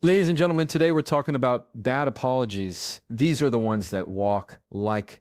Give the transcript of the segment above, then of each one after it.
Ladies and gentlemen, today we're talking about bad apologies. These are the ones that walk like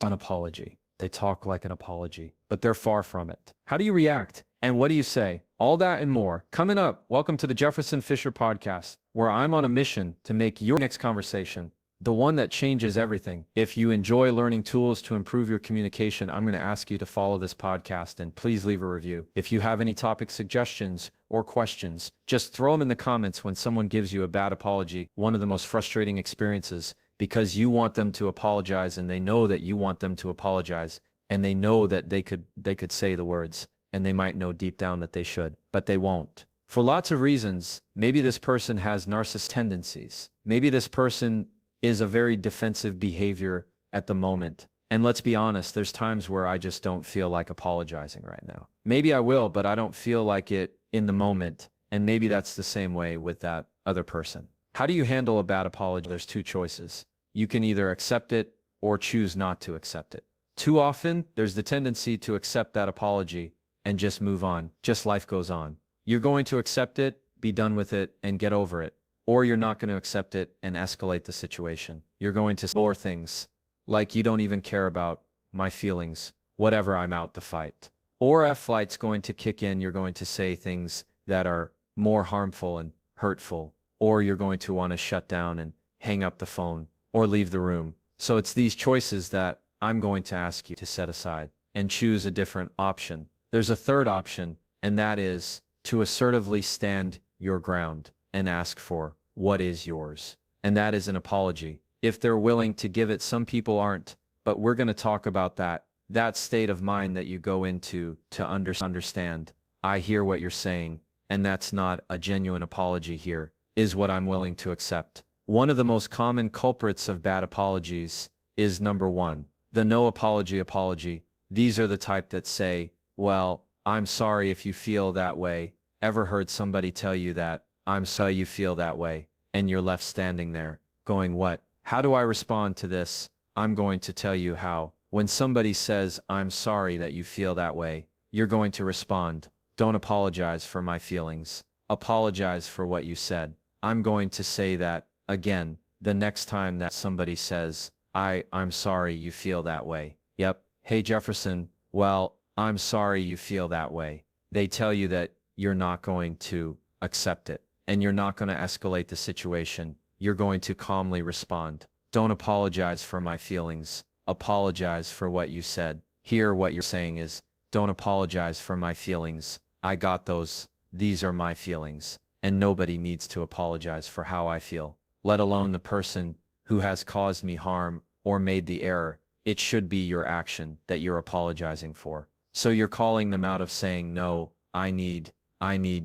an apology. They talk like an apology, but they're far from it. How do you react? And what do you say? All that and more. Coming up, welcome to the Jefferson Fisher podcast, where I'm on a mission to make your next conversation the one that changes everything. If you enjoy learning tools to improve your communication, I'm going to ask you to follow this podcast and please leave a review. If you have any topic suggestions or questions, just throw them in the comments when someone gives you a bad apology. One of the most frustrating experiences, because you want them to apologize and they know that you want them to apologize and they know that they could say the words and they might know deep down that they should, but they won't. For lots of reasons. Maybe this person has narcissistic tendencies. Maybe this person is a very defensive behavior at the moment. And let's be honest, there's times where I just don't feel like apologizing right now. Maybe I will, but I don't feel like it in the moment. And maybe that's the same way with that other person. How do you handle a bad apology? There's two choices. You can either accept it or choose not to accept it. Too often, there's the tendency to accept that apology and just move on. Just life goes on. You're going to accept it, be done with it, and get over it. Or you're not going to accept it and escalate the situation. You're going to ignore things like you don't even care about my feelings, whatever, I'm out to fight. Or if flight's going to kick in, you're going to say things that are more harmful and hurtful. Or you're going to want to shut down and hang up the phone or leave the room. So it's these choices that I'm going to ask you to set aside and choose a different option. There's a third option, and that is to assertively stand your ground and ask for what is yours. And that is an apology. If they're willing to give it, some people aren't, but we're going to talk about that state of mind that you go into to understand, I hear what you're saying, and that's not a genuine apology here, is what I'm willing to accept. One of the most common culprits of bad apologies is number one, the no apology. These are the type that say, well, I'm sorry if you feel that way. Ever heard somebody tell you that? I'm sorry you feel that way, and you're left standing there, going, what? How do I respond to this? I'm going to tell you how. When somebody says, I'm sorry that you feel that way, you're going to respond, don't apologize for my feelings. Apologize for what you said. I'm going to say that again the next time that somebody says, I'm sorry you feel that way. Yep. Hey Jefferson, well, I'm sorry you feel that way. They tell you that you're not going to accept it. And you're not going to escalate the situation. You're going to calmly respond. Don't apologize for my feelings. Apologize for what you said. Here, what you're saying is, don't apologize for my feelings. I got those. These are my feelings. And nobody needs to apologize for how I feel, let alone the person who has caused me harm or made the error. It should be your action that you're apologizing for. So you're calling them out of saying, no, I need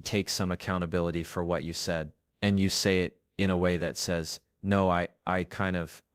take some accountability for what you said. And you say it in a way that says, no, I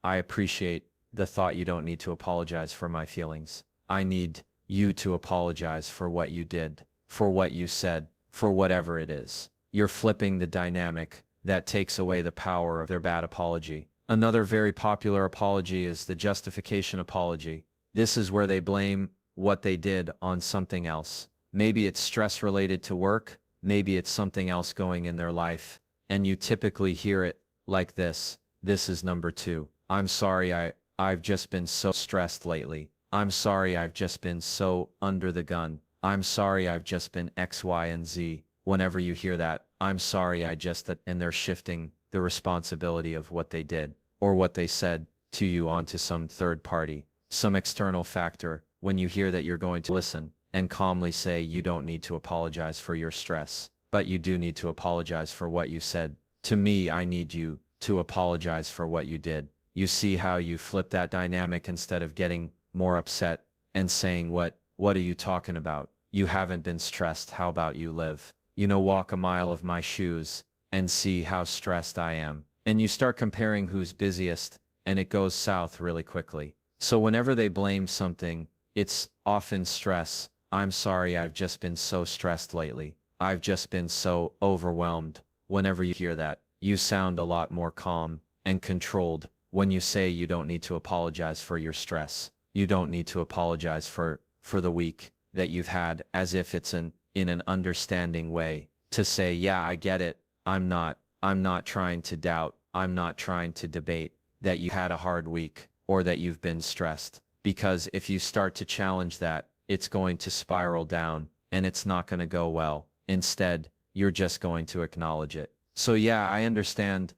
appreciate the thought you don't need to apologize for my feelings. I need you to apologize for what you did, for what you said, for whatever it is. You're flipping the dynamic that takes away the power of their bad apology. Another very popular apology is the justification apology. This is where they blame what they did on something else. Maybe it's stress related to work, maybe it's something else going in their life, and you typically hear it like this. This is number two. I'm sorry, I've just been so stressed lately. I'm sorry, I've just been so under the gun. I'm sorry, I've just been X, Y, and Z. Whenever you hear that, I'm sorry, and they're shifting the responsibility of what they did or what they said to you onto some third party, some external factor. When you hear that, you're going to listen and calmly say, you don't need to apologize for your stress, but you do need to apologize for what you said to me. I need you to apologize for what you did. You see how you flip that dynamic instead of getting more upset and saying, what are you talking about? You haven't been stressed. How about you live? Walk a mile of my shoes and see how stressed I am. And you start comparing who's busiest, and it goes south really quickly. So whenever they blame something, it's often stress. I'm sorry, I've just been so stressed lately. I've just been so overwhelmed. Whenever you hear that, you sound a lot more calm and controlled when you say you don't need to apologize for your stress. You don't need to apologize for the week that you've had, as if it's in an understanding way to say, yeah, I get it. I'm not I'm not trying to doubt, I'm not trying to debate that you had a hard week or that you've been stressed. Because if you start to challenge that, it's going to spiral down and it's not going to go well. Instead, you're just going to acknowledge it. So yeah, I understand.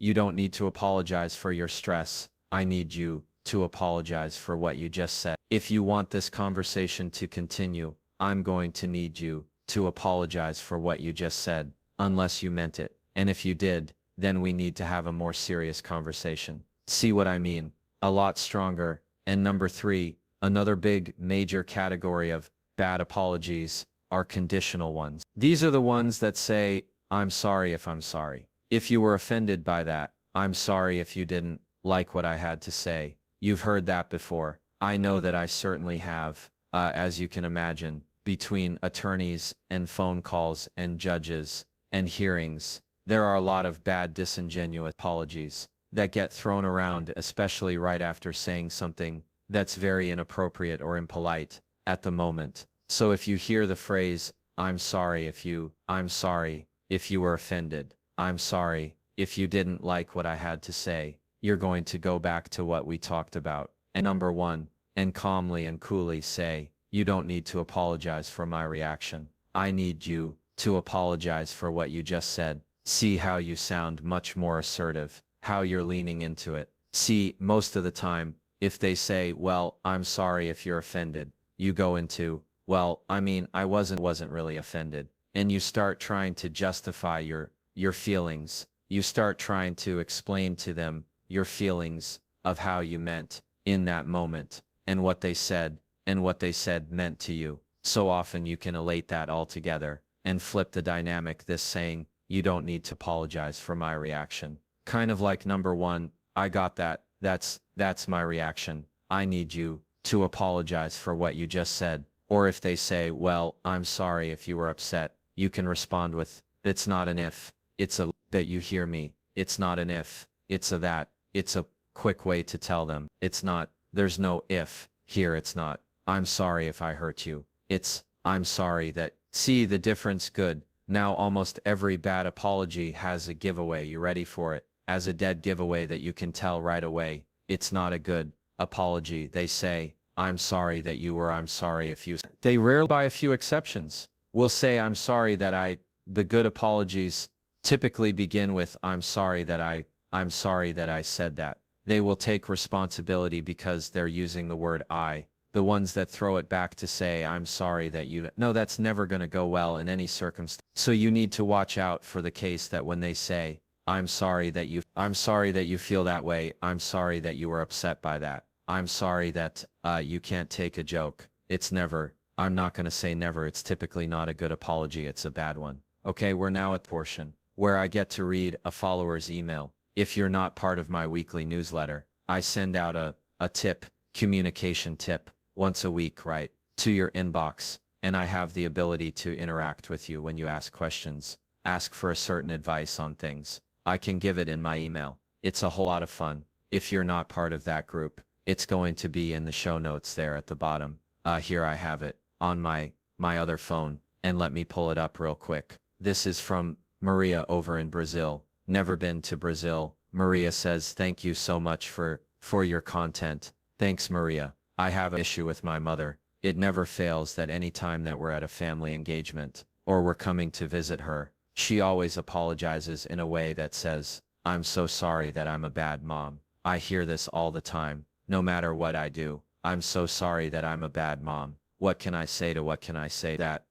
You don't need to apologize for your stress. I need you to apologize for what you just said. If you want this conversation to continue, I'm going to need you to apologize for what you just said, unless you meant it. And if you did, then we need to have a more serious conversation. See what I mean? A lot stronger. And number 3, another big major category of bad apologies are conditional ones. These are the ones that say, I'm sorry if I'm sorry. If you were offended by that, I'm sorry if you didn't like what I had to say. You've heard that before. I know that I certainly have, as you can imagine, between attorneys and phone calls and judges and hearings. There are a lot of bad disingenuous apologies that get thrown around, especially right after saying something that's very inappropriate or impolite at the moment. So if you hear the phrase, I'm sorry if you were offended, I'm sorry if you didn't like what I had to say, you're going to go back to what we talked about. And number 1, and calmly and coolly say, you don't need to apologize for my reaction. I need you to apologize for what you just said. See how you sound much more assertive, how you're leaning into it. See, most of the time, if they say, well, I'm sorry if you're offended, you go into, well, I mean, I wasn't really offended. And you start trying to justify your feelings. You start trying to explain to them your feelings of how you meant in that moment and what they said meant to you. So often you can elate that altogether and flip the dynamic, this saying, you don't need to apologize for my reaction. Kind of like number 1, I got that. That's my reaction. I need you to apologize for what you just said. Or if they say, well, I'm sorry if you were upset, you can respond with, it's not an if, it's a that you hear me. It's not an if, it's a that. It's a quick way to tell them. It's not, there's no if here, it's not, I'm sorry if I hurt you. It's, I'm sorry that, see the difference? Good. Now almost every bad apology has a giveaway. You ready for it? As a dead giveaway that you can tell right away, it's not a good apology. They say, I'm sorry that you were, I'm sorry if you. They rarely, by a few exceptions, will say, I'm sorry that the good apologies typically begin with, I'm sorry that I said that. They will take responsibility because they're using the word I. The ones that throw it back to say, I'm sorry that you, no, that's never going to go well in any circumstance. So you need to watch out for the case that when they say, I'm sorry that you feel that way. I'm sorry that you were upset by that. I'm sorry that you can't take a joke. It's never, I'm not going to say never. It's typically not a good apology. It's a bad one. Okay, we're now at the portion where I get to read a follower's email. If you're not part of my weekly newsletter, I send out a tip, communication tip, once a week, right, to your inbox. And I have the ability to interact with you when you ask questions, ask for a certain advice on things. I can give it in my email. It's a whole lot of fun. If you're not part of that group, it's going to be in the show notes there at the bottom. Here I have it on my other phone, and let me pull it up real quick. This is from Maria over in Brazil. Never been to Brazil. Maria says, thank you so much for your content. Thanks, Maria. I have an issue with my mother. It never fails that any time that we're at a family engagement or we're coming to visit her, she always apologizes in a way that says, I'm so sorry that I'm a bad mom. I hear this all the time, no matter what I do. I'm so sorry that I'm a bad mom. What can I say to what can I say that?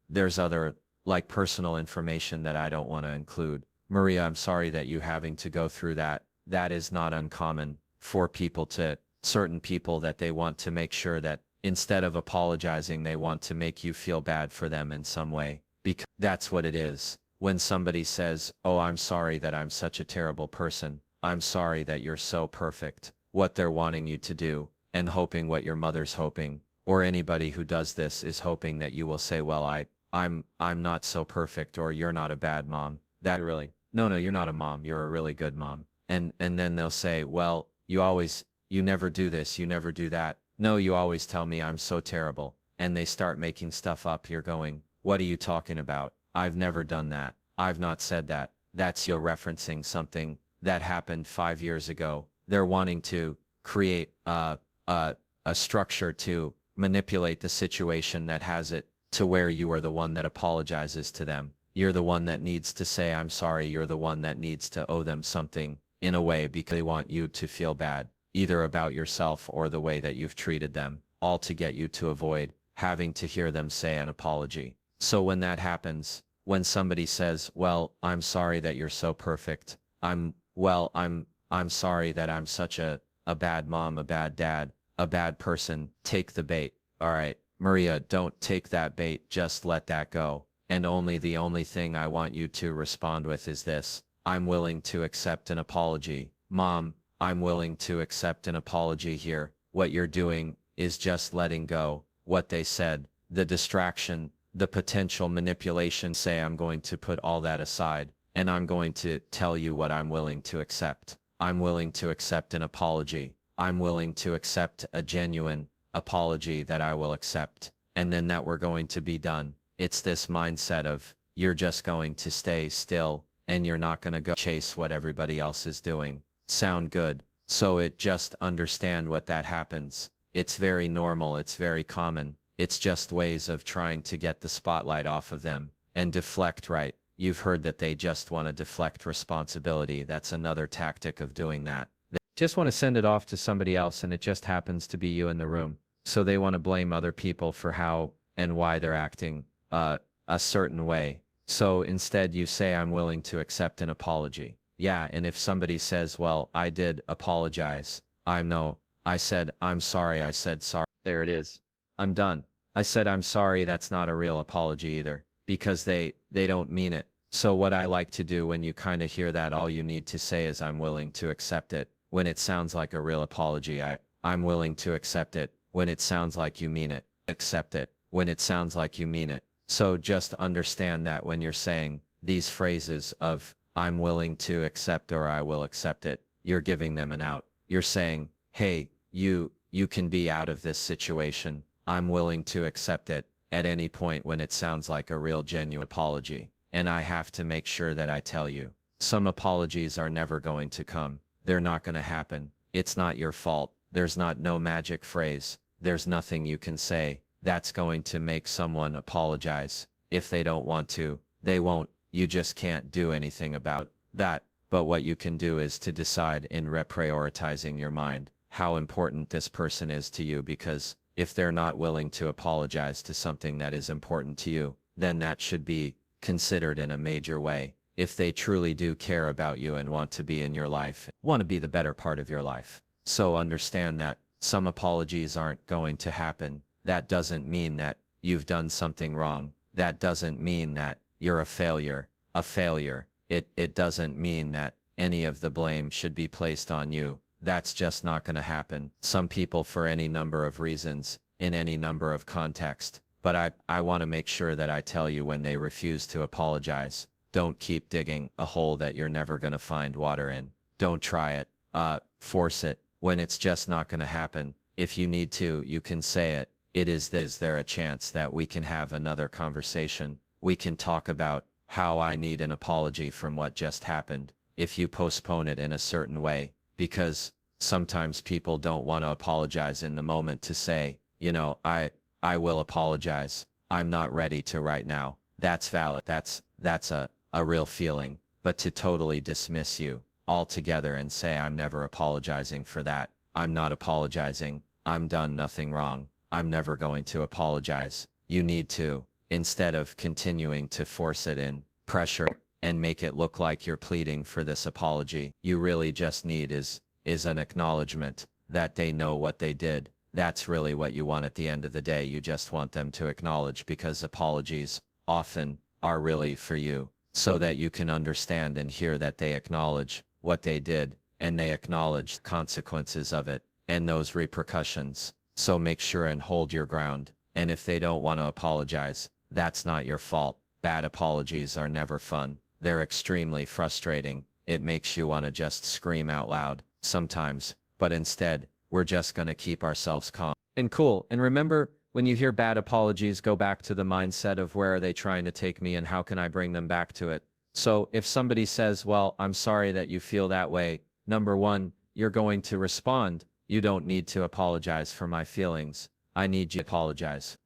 There's other, like, personal information that I don't want to include. Maria, I'm sorry that you're having to go through that. That is not uncommon for certain people that they want to make sure that instead of apologizing, they want to make you feel bad for them in some way. Because that's what it is. When somebody says, oh, I'm sorry that I'm such a terrible person. I'm sorry that you're so perfect. What they're wanting you to do, and hoping what your mother's hoping, or anybody who does this is hoping that you will say, well, I'm not so perfect, or you're not a bad mom. That really, no, you're not a mom. You're a really good mom. And then they'll say, well, you never do this. You never do that. No, you always tell me I'm so terrible. And they start making stuff up. You're going, what are you talking about? I've never done that. I've not said that. that's you referencing something that happened 5 years ago. They're wanting to create a structure to manipulate the situation that has it to where you are the one that apologizes to them. You're the one that needs to say, I'm sorry. You're the one that needs to owe them something in a way because they want you to feel bad, either about yourself or the way that you've treated them, all to get you to avoid having to hear them say an apology. So when that happens, when somebody says, well, I'm sorry that you're so perfect. I'm sorry that I'm such a bad mom, a bad dad, a bad person. Take the bait. All right, Maria, don't take that bait. Just let that go. And the only thing I want you to respond with is this. I'm willing to accept an apology. Mom, I'm willing to accept an apology here. What you're doing is just letting go what they said, the distraction, the potential manipulation. Say, I'm going to put all that aside and I'm going to tell you what I'm willing to accept. I'm willing to accept an apology. I'm willing to accept a genuine apology that I will accept. And then that we're going to be done. It's this mindset of you're just going to stay still and you're not going to go chase what everybody else is doing. Sound good? So it just understand what that happens. It's very normal. It's very common. It's just ways of trying to get the spotlight off of them and deflect, right? You've heard that they just want to deflect responsibility. That's another tactic of doing that. They just want to send it off to somebody else and it just happens to be you in the room. So they want to blame other people for how and why they're acting a certain way. So instead you say, I'm willing to accept an apology. Yeah, and if somebody says, well, I did apologize. I said, I'm sorry. I said, sorry. There it is. I'm done. I said, I'm sorry. That's not a real apology either because they don't mean it. So what I like to do when you kind of hear that, all you need to say is, I'm willing to accept it. When it sounds like a real apology, I'm willing to accept it. When it sounds like you mean it, accept it. When it sounds like you mean it. So just understand that when you're saying these phrases of I'm willing to accept or I will accept it, you're giving them an out. You're saying, hey, you can be out of this situation. I'm willing to accept it at any point when it sounds like a real genuine apology. And I have to make sure that I tell you, some apologies are never going to come. They're not going to happen. It's not your fault. There's no magic phrase. There's nothing you can say that's going to make someone apologize. If they don't want to, they won't. You just can't do anything about that. But what you can do is to decide in reprioritizing your mind how important this person is to you, because if they're not willing to apologize to something that is important to you, then that should be considered in a major way. If they truly do care about you and want to be in your life, want to be the better part of your life. So understand that some apologies aren't going to happen. That doesn't mean that you've done something wrong. That doesn't mean that you're a failure. It doesn't mean that any of the blame should be placed on you. That's just not going to happen. Some people, for any number of reasons, in any number of contexts. But I want to make sure that I tell you, when they refuse to apologize, don't keep digging a hole that you're never going to find water in. Don't try it. Force it when it's just not going to happen. If you need to, you can say it. Is there a chance that we can have another conversation? We can talk about how I need an apology from what just happened. If you postpone it in a certain way, because sometimes people don't want to apologize in the moment, to say, I will apologize. I'm not ready to right now. That's valid. That's a real feeling. But to totally dismiss you altogether and say, I'm never apologizing for that. I'm not apologizing. I'm done nothing wrong. I'm never going to apologize. You need to, instead of continuing to force it in, pressure, and make it look like you're pleading for this apology, you really just need is an acknowledgement that they know what they did. That's really what you want at the end of the day. You just want them to acknowledge, because apologies often are really for you, so that you can understand and hear that they acknowledge what they did, and they acknowledge the consequences of it and those repercussions. So make sure and hold your ground. And if they don't want to apologize, that's not your fault. Bad apologies are never fun. They're extremely frustrating. It makes you want to just scream out loud sometimes, but instead, we're just going to keep ourselves calm and cool. And remember, when you hear bad apologies, go back to the mindset of, where are they trying to take me and how can I bring them back to it? So if somebody says, well, I'm sorry that you feel that way, number one, you're going to respond, you don't need to apologize for my feelings. I need you to apologize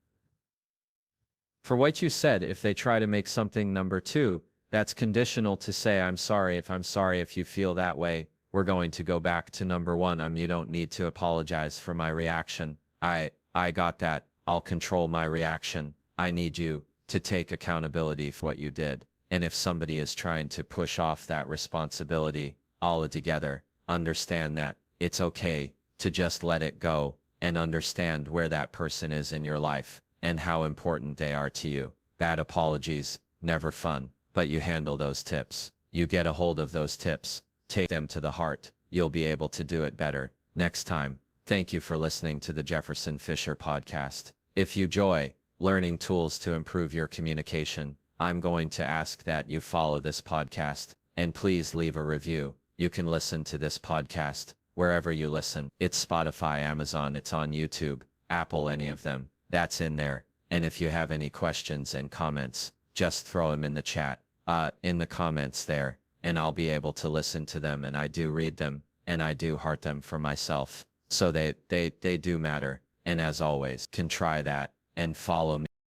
for what you said. If they try to make something number two, that's conditional to say, I'm sorry if you feel that way. We're going to go back to number one. You don't need to apologize for my reaction. I got that. I'll control my reaction. I need you to take accountability for what you did. And if somebody is trying to push off that responsibility altogether, understand that it's okay to just let it go and understand where that person is in your life and how important they are to you. Bad apologies, never fun, but you handle those tips. You get a hold of those tips, take them to the heart. You'll be able to do it better next time. Thank you for listening to the Jefferson Fisher podcast. If you enjoy learning tools to improve your communication, I'm going to ask that you follow this podcast and please leave a review. You can listen to this podcast wherever you listen. It's Spotify, Amazon, it's on YouTube, Apple, any of them. That's in there. And if you have any questions and comments, just throw them in the chat, in the comments there, and I'll be able to listen to them. And I do read them and I do heart them for myself. So they do matter. And as always, can try that and follow me.